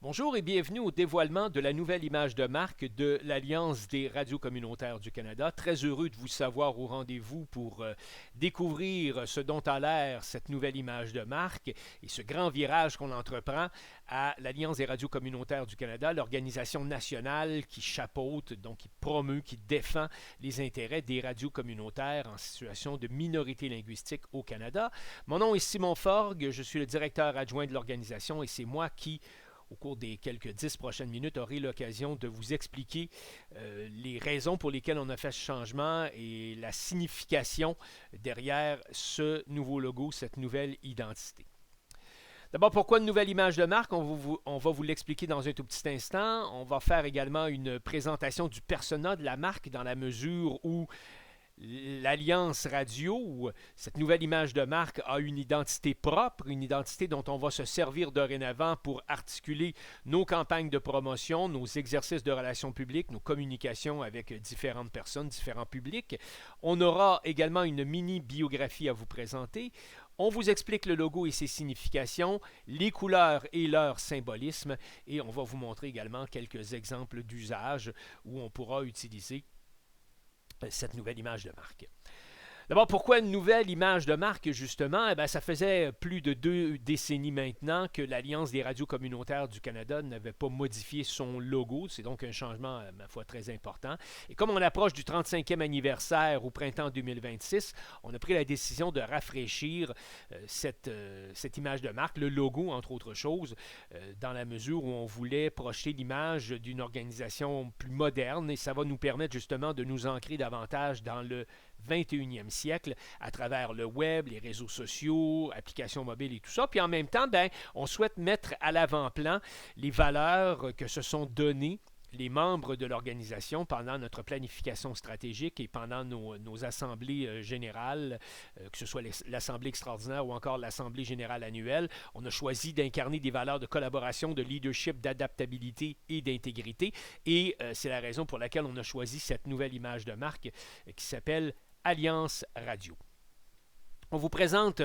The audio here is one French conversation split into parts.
Bonjour et bienvenue au dévoilement de la nouvelle image de marque de l'Alliance des radios communautaires du Canada. Très heureux de vous savoir au rendez-vous pour découvrir ce dont a l'air cette nouvelle image de marque et ce grand virage qu'on entreprend à l'Alliance des radios communautaires du Canada, l'organisation nationale qui chapeaute, donc qui promeut, qui défend les intérêts des radios communautaires en situation de minorité linguistique au Canada. Mon nom est Simon Forgue, je suis le directeur adjoint de l'organisation et c'est moi qui au cours des quelques 10 prochaines minutes, aurez l'occasion de vous expliquer les raisons pour lesquelles on a fait ce changement et la signification derrière ce nouveau logo, cette nouvelle identité. D'abord, pourquoi une nouvelle image de marque? On va vous l'expliquer dans un tout petit instant. On va faire également une présentation du persona de la marque dans la mesure où l'Alliance Radio, cette nouvelle image de marque, a une identité propre, une identité dont on va se servir dorénavant pour articuler nos campagnes de promotion, nos exercices de relations publiques, nos communications avec différentes personnes, différents publics. On aura également une mini-biographie à vous présenter. On vous explique le logo et ses significations, les couleurs et leur symbolisme, et on va vous montrer également quelques exemples d'usage où on pourra utiliser cette nouvelle image de marque. D'abord, pourquoi une nouvelle image de marque, justement? Eh bien, ça faisait plus de 2 décennies maintenant que l'Alliance des radios communautaires du Canada n'avait pas modifié son logo. C'est donc un changement, ma foi, très important. Et comme on approche du 35e anniversaire au printemps 2026, on a pris la décision de rafraîchir cette image de marque, le logo, entre autres choses, dans la mesure où on voulait projeter l'image d'une organisation plus moderne et ça va nous permettre justement de nous ancrer davantage dans le 21e siècle à travers le web, les réseaux sociaux, applications mobiles et tout ça. Puis en même temps, on souhaite mettre à l'avant-plan les valeurs que se sont données les membres de l'organisation pendant notre planification stratégique et pendant nos assemblées générales, que ce soit l'assemblée extraordinaire ou encore l'assemblée générale annuelle. On a choisi d'incarner des valeurs de collaboration, de leadership, d'adaptabilité et d'intégrité. Et c'est la raison pour laquelle on a choisi cette nouvelle image de marque qui s'appelle Alliance Radio. On vous présente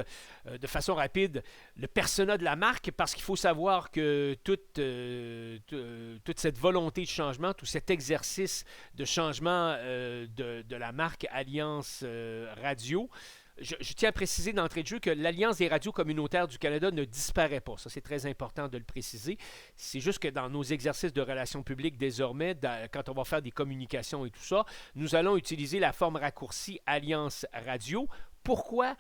de façon rapide le persona de la marque parce qu'il faut savoir que toute cette volonté de changement, tout cet exercice de changement de la marque Alliance Radio, je tiens à préciser d'entrée de jeu que l'Alliance des radios communautaires du Canada ne disparaît pas. Ça, c'est très important de le préciser. C'est juste que dans nos exercices de relations publiques, désormais, quand on va faire des communications et tout ça, nous allons utiliser la forme raccourcie Alliance Radio. Pourquoi?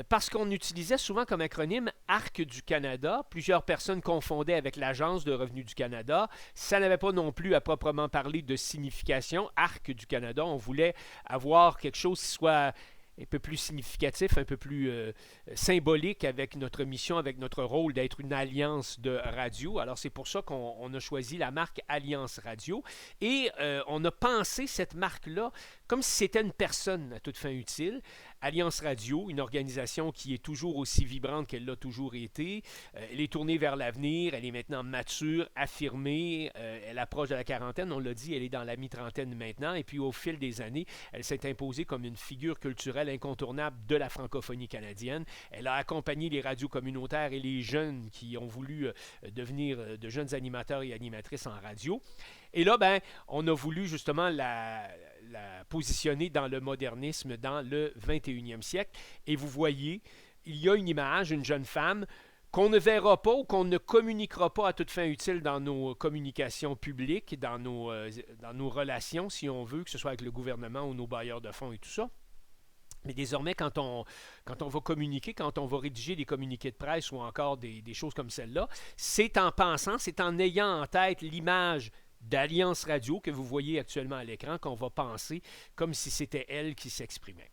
Parce qu'on utilisait souvent comme acronyme ARC du Canada. Plusieurs personnes confondaient avec l'Agence de revenus du Canada. Ça n'avait pas non plus à proprement parler de signification. ARC du Canada, on voulait avoir quelque chose qui soit un peu plus significatif, un peu plus symbolique avec notre mission, avec notre rôle d'être une alliance de radio. Alors c'est pour ça qu'on a choisi la marque Alliance Radio et on a pensé cette marque-là comme si c'était une personne à toute fin utile. Alliance Radio, une organisation qui est toujours aussi vibrante qu'elle l'a toujours été. Elle est tournée vers l'avenir, elle est maintenant mature, affirmée, elle approche de la quarantaine, on l'a dit, elle est dans la mi-trentaine maintenant, et puis au fil des années, elle s'est imposée comme une figure culturelle incontournable de la francophonie canadienne. Elle a accompagné les radios communautaires et les jeunes qui ont voulu devenir de jeunes animateurs et animatrices en radio. Et là, on a voulu justement la positionner dans le modernisme dans le 21e siècle. Et vous voyez, il y a une image, une jeune femme qu'on ne verra pas ou qu'on ne communiquera pas à toute fin utile dans nos communications publiques, dans nos relations, si on veut, que ce soit avec le gouvernement ou nos bailleurs de fonds et tout ça. Mais désormais, quand on va communiquer, quand on va rédiger des communiqués de presse ou encore des choses comme celle-là, c'est en pensant, c'est en ayant en tête l'image d'Alliance Radio que vous voyez actuellement à l'écran qu'on va penser comme si c'était elle qui s'exprimait.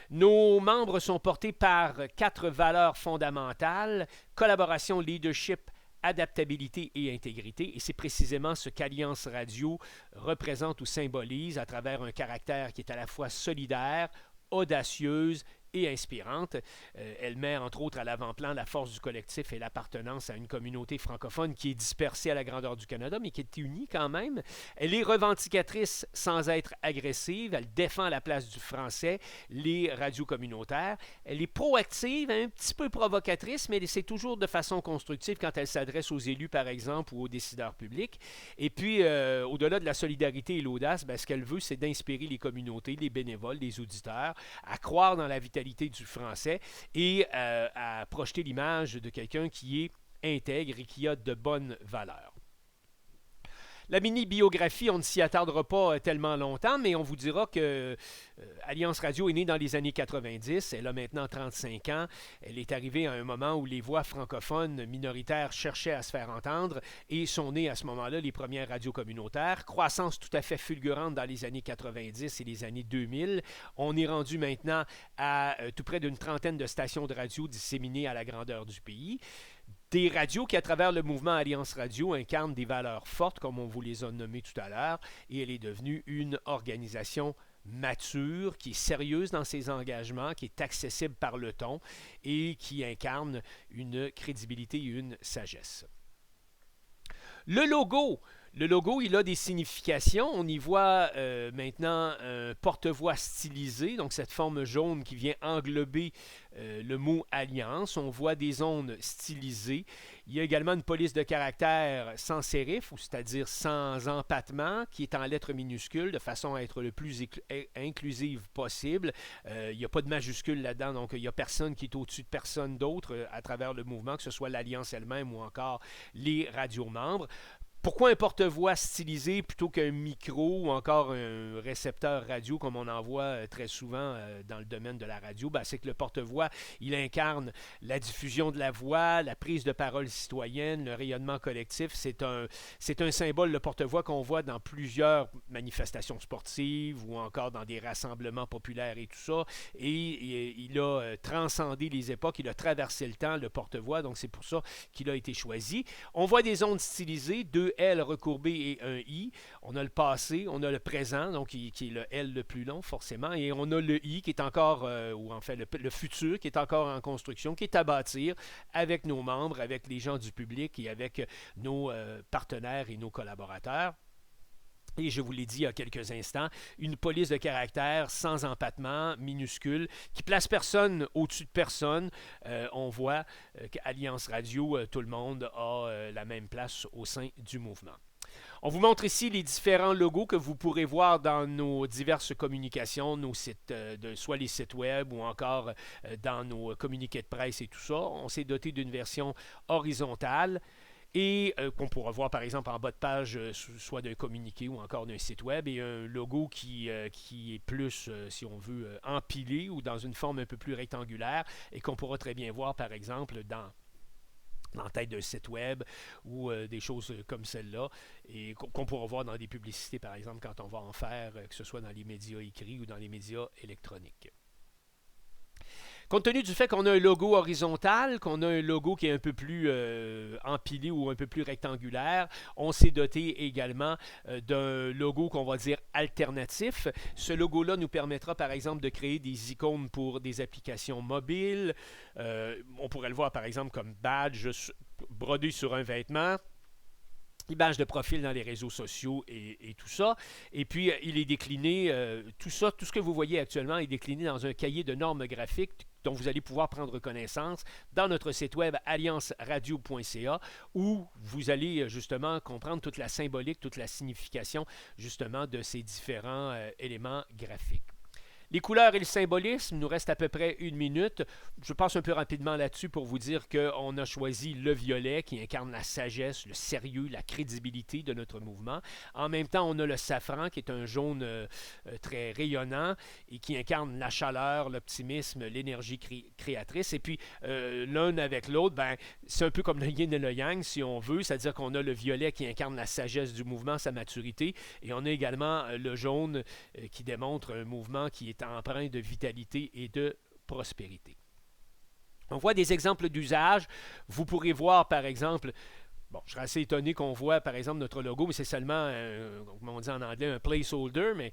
Nos membres sont portés par 4 valeurs fondamentales: collaboration, leadership, adaptabilité et intégrité. Et c'est précisément ce qu'Alliance Radio représente ou symbolise à travers un caractère qui est à la fois solidaire, audacieuse et inspirante. Elle met entre autres à l'avant-plan la force du collectif et l'appartenance à une communauté francophone qui est dispersée à la grandeur du Canada, mais qui est unie quand même. Elle est revendicatrice sans être agressive. Elle défend la place du français, les radios communautaires. Elle est proactive, un petit peu provocatrice, mais c'est toujours de façon constructive quand elle s'adresse aux élus, par exemple, ou aux décideurs publics. Et puis, au-delà de la solidarité et l'audace, ce qu'elle veut, c'est d'inspirer les communautés, les bénévoles, les auditeurs, à croire dans la vitalité du français et à projeter l'image de quelqu'un qui est intègre et qui a de bonnes valeurs. La mini-biographie, on ne s'y attardera pas tellement longtemps, mais on vous dira que Alliance Radio est née dans les années 90. Elle a maintenant 35 ans. Elle est arrivée à un moment où les voix francophones minoritaires cherchaient à se faire entendre et sont nées à ce moment-là les premières radios communautaires. Croissance tout à fait fulgurante dans les années 90 et les années 2000. On est rendu maintenant à tout près d'une trentaine de stations de radio disséminées à la grandeur du pays. Des radios qui, à travers le mouvement Alliance Radio, incarnent des valeurs fortes, comme on vous les a nommées tout à l'heure, et elle est devenue une organisation mature, qui est sérieuse dans ses engagements, qui est accessible par le ton et qui incarne une crédibilité et une sagesse. Le logo, il a des significations. On y voit maintenant un porte-voix stylisé, donc cette forme jaune qui vient englober le mot Alliance. On voit des ondes stylisées. Il y a également une police de caractère sans sérif, c'est-à-dire sans empattement, qui est en lettres minuscules, de façon à être le plus inclusive possible. Il n'y a pas de majuscule là-dedans, donc il n'y a personne qui est au-dessus de personne d'autre à travers le mouvement, que ce soit l'Alliance elle-même ou encore les radios membres. Pourquoi un porte-voix stylisé plutôt qu'un micro ou encore un récepteur radio comme on en voit très souvent dans le domaine de la radio? C'est que le porte-voix, il incarne la diffusion de la voix, la prise de parole citoyenne, le rayonnement collectif. C'est un symbole, le porte-voix, qu'on voit dans plusieurs manifestations sportives ou encore dans des rassemblements populaires et tout ça. Et il a transcendé les époques, il a traversé le temps, le porte-voix, donc c'est pour ça qu'il a été choisi. On voit des ondes stylisées, deux L recourbé et un I. On a le passé, on a le présent, donc qui est le L le plus long forcément, et on a le I qui est encore, ou en fait le futur qui est encore en construction, qui est à bâtir avec nos membres, avec les gens du public et avec nos partenaires et nos collaborateurs. Et je vous l'ai dit il y a quelques instants, une police de caractère sans empattement, minuscule, qui place personne au-dessus de personne. On voit qu'Alliance Radio, tout le monde a la même place au sein du mouvement. On vous montre ici les différents logos que vous pourrez voir dans nos diverses communications, nos sites, soit les sites web ou encore dans nos communiqués de presse et tout ça. On s'est doté d'une version horizontale et qu'on pourra voir par exemple en bas de page soit d'un communiqué ou encore d'un site web, et un logo qui est plus, si on veut, empilé ou dans une forme un peu plus rectangulaire et qu'on pourra très bien voir par exemple dans la tête d'un site web ou des choses comme celle-là, et qu'on pourra voir dans des publicités par exemple quand on va en faire, que ce soit dans les médias écrits ou dans les médias électroniques. Compte tenu du fait qu'on a un logo horizontal, qu'on a un logo qui est un peu plus empilé ou un peu plus rectangulaire, on s'est doté également d'un logo qu'on va dire alternatif. Ce logo-là nous permettra par exemple de créer des icônes pour des applications mobiles. On pourrait le voir par exemple comme badge brodé sur un vêtement. Image de profil dans les réseaux sociaux et tout ça. Et puis, il est décliné, tout ça, tout ce que vous voyez actuellement est décliné dans un cahier de normes graphiques dont vous allez pouvoir prendre connaissance dans notre site web allianceradio.ca, où vous allez justement comprendre toute la symbolique, toute la signification justement de ces différents éléments graphiques. Les couleurs et le symbolisme, il nous reste à peu près une minute. Je passe un peu rapidement là-dessus pour vous dire qu'on a choisi le violet qui incarne la sagesse, le sérieux, la crédibilité de notre mouvement. En même temps, on a le safran qui est un jaune très rayonnant et qui incarne la chaleur, l'optimisme, l'énergie créatrice. Et puis, l'un avec l'autre, c'est un peu comme le yin et le yang, si on veut, c'est-à-dire qu'on a le violet qui incarne la sagesse du mouvement, sa maturité, et on a également le jaune qui démontre un mouvement qui est empreint de vitalité et de prospérité. On voit des exemples d'usage. Vous pourrez voir, par exemple, je serais assez étonné qu'on voit, par exemple, notre logo, mais c'est seulement, comme on dit en anglais, un placeholder, mais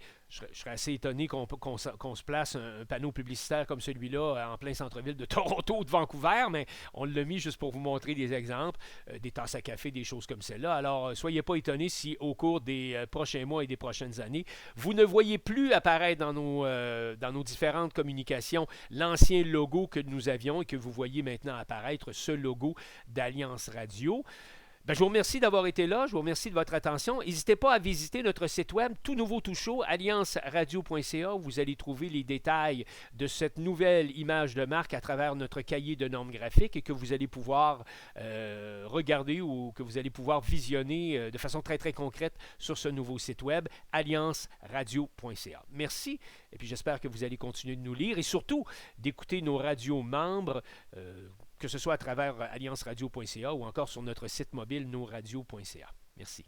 je serais assez étonné qu'on se place un panneau publicitaire comme celui-là en plein centre-ville de Toronto ou de Vancouver, mais on l'a mis juste pour vous montrer des exemples, des tasses à café, des choses comme celle-là. Alors, soyez pas étonnés si au cours des prochains mois et des prochaines années, vous ne voyez plus apparaître dans nos différentes communications l'ancien logo que nous avions et que vous voyez maintenant apparaître, ce logo d'Alliance Radio. Ben, je vous remercie d'avoir été là. Je vous remercie de votre attention. N'hésitez pas à visiter notre site web, tout nouveau, tout chaud, allianceradio.ca, où vous allez trouver les détails de cette nouvelle image de marque à travers notre cahier de normes graphiques et que vous allez pouvoir regarder ou que vous allez pouvoir visionner de façon très, très concrète sur ce nouveau site web, allianceradio.ca. Merci. Et puis j'espère que vous allez continuer de nous lire et surtout d'écouter nos radios membres. Que ce soit à travers allianceradio.ca ou encore sur notre site mobile nosradio.ca. Merci.